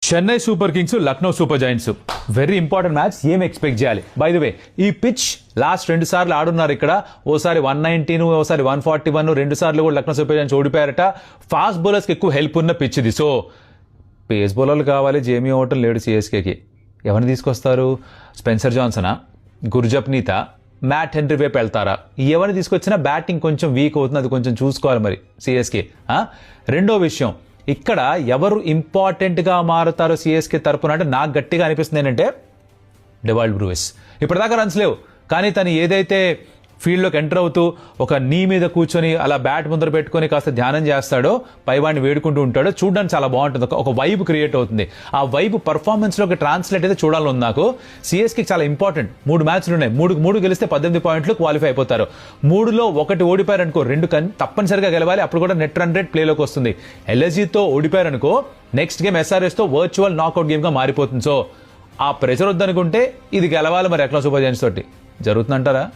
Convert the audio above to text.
Chennai super Kings Lucknow super Giants very important match. ఏం expect చేయాలి? By the way, ఈ pitch last 2 సార్లు ఆడున్నారు ఇక్కడ. ఓసారి 119, ఓసారి 141, 2 సార్లు కూడా లక్నో సూపర్ జైంట్స్ ఓడిపోయారట. ఫాస్ట్ బౌలర్స్కి ఎక్కువ హెల్ప్ ఉన్న పిచ్ ఇది. సో పేస్ బౌలర్లు కావాలి. జేమీ ఓటన్ లేడు సిఎస్కేకి. ఎవరిని తీసుకొస్తారు? స్పెన్సర్ జాన్సనా, గుర్జప్నీతా, మ్యాట్ హెన్రీ వైపు వెళ్తారా? ఎవరిని తీసుకొచ్చినా బ్యాటింగ్ కొంచెం వీక్ అవుతుంది. అది కొంచెం చూసుకోవాలి మరి సిఎస్కే. రెండో విషయం, ఇక్కడ ఎవరు ఇంపార్టెంట్గా మారుతారో సిఎస్కే తరపున అంటే నాకు గట్టిగా అనిపిస్తుంది ఏంటంటే డెవాల్డ్ బ్రూయిస్. ఇప్పటిదాకా రన్స్ లేవు, కానీ తను ఏదైతే ఫీల్డ్లోకి ఎంటర్ అవుతూ ఒక నీ మీద కూర్చొని అలా బ్యాట్ ముందర పెట్టుకొని కాస్త ధ్యానం చేస్తాడో, పైవాడిని వేడుకుంటూ ఉంటాడో, చూడడానికి చాలా బాగుంటుంది. ఒక వైబ్ క్రియేట్ అవుతుంది. ఆ వైబ్ పర్ఫార్మెన్స్లోకి ట్రాన్స్లేట్ అయితే చూడాలని నాకు. సిఎస్కేకి చాలా ఇంపార్టెంట్. 3 మ్యాచ్లు ఉన్నాయి. 3 గెలిస్తే 18 పాయింట్లు క్వాలిఫై అయిపోతారు. 3లో 1 ఓడిపోయారనుకో, 2 తప్పనిసరిగా గెలవాలి. అప్పుడు కూడా నెట్ రన్ రేట్ ప్లేలోకి వస్తుంది. ఎల్ఎస్జీతో ఓడిపోయారనుకో, నెక్స్ట్ గేమ్ ఎస్ఆర్ఎస్తో వర్చువల్ నాకౌట్ గేమ్గా మారిపోతుంది. సో ఆ ప్రెషర్ వద్దనుకుంటే ఇది గెలవాలి మరి లక్నో సూపర్ జైంట్స్ తోటి. జరుగుతుందంటారా?